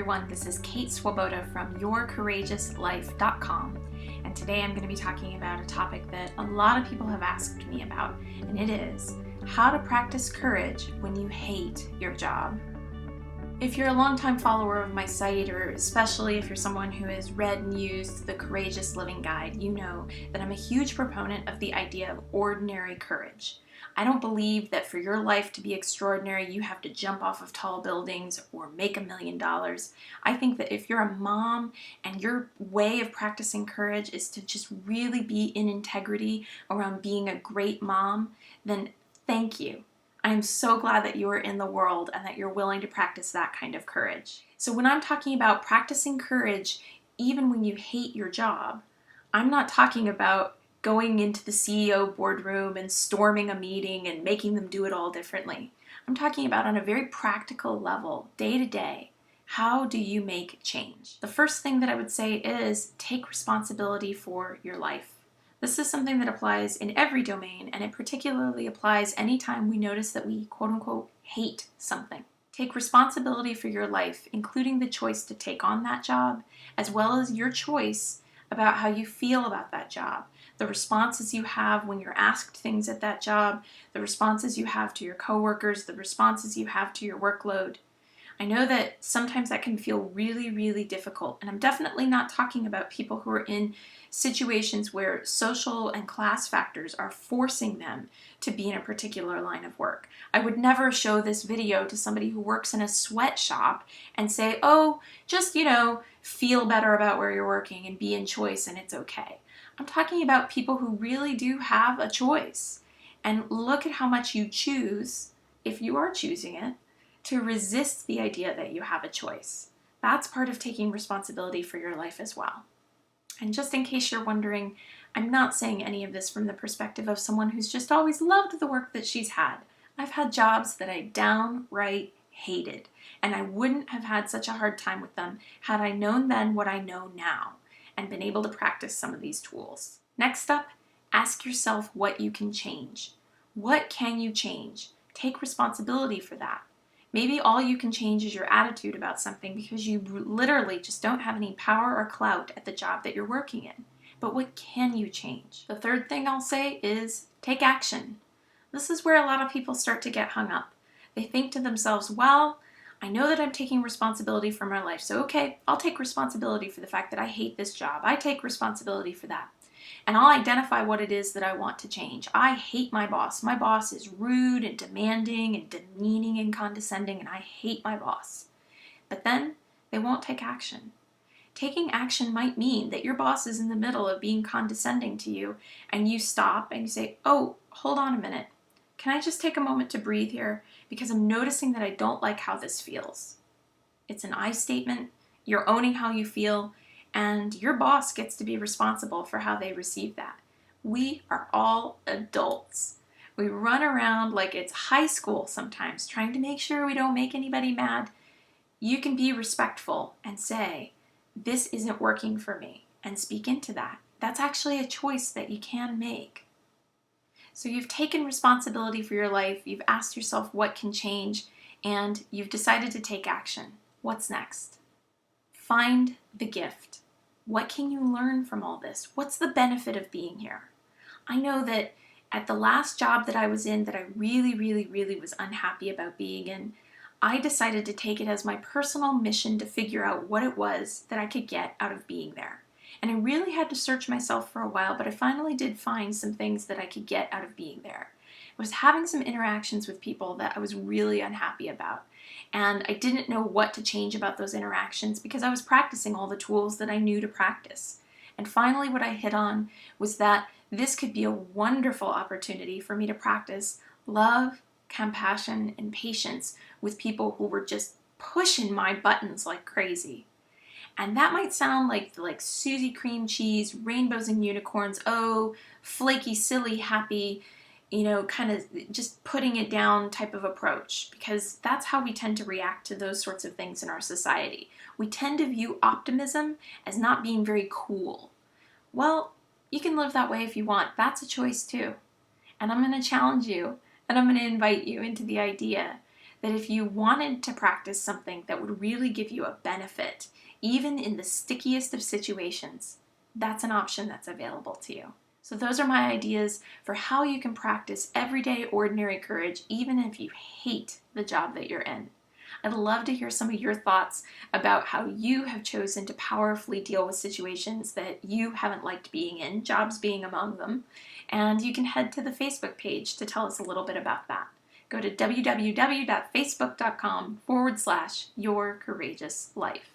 everyone, this is Kate Swoboda from YourCourageousLife.com, and today I'm going to be talking about a topic that a lot of people have asked me about, and it is how to practice courage when you hate your job. If you're a longtime follower of my site, or especially if you're someone who has read and used the Courageous Living Guide, you know that I'm a huge proponent of the idea of ordinary courage. I don't believe that for your life to be extraordinary, you have to jump off of tall buildings or make $1 million. I think that if you're a mom and your way of practicing courage is to just really be in integrity around being a great mom, then thank you. I'm so glad that you are in the world and that you're willing to practice that kind of courage. So when I'm talking about practicing courage, even when you hate your job, I'm not talking about going into the CEO boardroom and storming a meeting and making them do it all differently. I'm talking about on a very practical level, day to day, how do you make change? The first thing that I would say is take responsibility for your life. This is something that applies in every domain, and it particularly applies anytime we notice that we quote-unquote hate something. Take responsibility for your life, including the choice to take on that job, as well as your choice about how you feel about that job, the responses you have when you're asked things at that job, the responses you have to your coworkers, the responses you have to your workload. I know that sometimes that can feel really, really difficult, and I'm definitely not talking about people who are in situations where social and class factors are forcing them to be in a particular line of work. I would never show this video to somebody who works in a sweatshop and say, oh, just, feel better about where you're working and be in choice and it's okay. I'm talking about people who really do have a choice. And look at how much you choose, if you are choosing it, to resist the idea that you have a choice. That's part of taking responsibility for your life as well. And just in case you're wondering, I'm not saying any of this from the perspective of someone who's just always loved the work that she's had. I've had jobs that I downright hated, and I wouldn't have had such a hard time with them had I known then what I know now and been able to practice some of these tools. Next up, ask yourself what you can change. What can you change? Take responsibility for that. Maybe all you can change is your attitude about something because you literally just don't have any power or clout at the job that you're working in. But what can you change? The third thing I'll say is take action. This is where a lot of people start to get hung up. They think to themselves, well, I know that I'm taking responsibility for my life, so okay, I'll take responsibility for the fact that I hate this job. I take responsibility for that. And I'll identify what it is that I want to change. I hate my boss. My boss is rude and demanding and demeaning and condescending, and I hate my boss. But then they won't take action. Taking action might mean that your boss is in the middle of being condescending to you, and you stop and you say, oh, hold on a minute. Can I just take a moment to breathe here? Because I'm noticing that I don't like how this feels. It's an I statement. You're owning how you feel, and your boss gets to be responsible for how they receive that. We are all adults. We run around like it's high school sometimes, trying to make sure we don't make anybody mad. You can be respectful and say, this isn't working for me, and speak into that. That's actually a choice that you can make. So you've taken responsibility for your life, you've asked yourself what can change, and you've decided to take action. What's next? Find the gift. What can you learn from all this? What's the benefit of being here? I know that at the last job that I was in that I really, really, really was unhappy about being in, I decided to take it as my personal mission to figure out what it was that I could get out of being there. And I really had to search myself for a while, but I finally did find some things that I could get out of being there. I was having some interactions with people that I was really unhappy about. And I didn't know what to change about those interactions because I was practicing all the tools that I knew to practice. And finally what I hit on was that this could be a wonderful opportunity for me to practice love, compassion, and patience with people who were just pushing my buttons like crazy. And that might sound like Susie cream cheese, rainbows and unicorns, oh, flaky, silly, happy, kind of just putting it down type of approach, because that's how we tend to react to those sorts of things in our society. We tend to view optimism as not being very cool. Well, you can live that way if you want. That's a choice too. And I'm going to challenge you, and I'm going to invite you into the idea that if you wanted to practice something that would really give you a benefit, even in the stickiest of situations, that's an option that's available to you. So those are my ideas for how you can practice everyday ordinary courage even if you hate the job that you're in. I'd love to hear some of your thoughts about how you have chosen to powerfully deal with situations that you haven't liked being in, jobs being among them. And you can head to the Facebook page to tell us a little bit about that. Go to www.facebook.com/yourcourageouslife.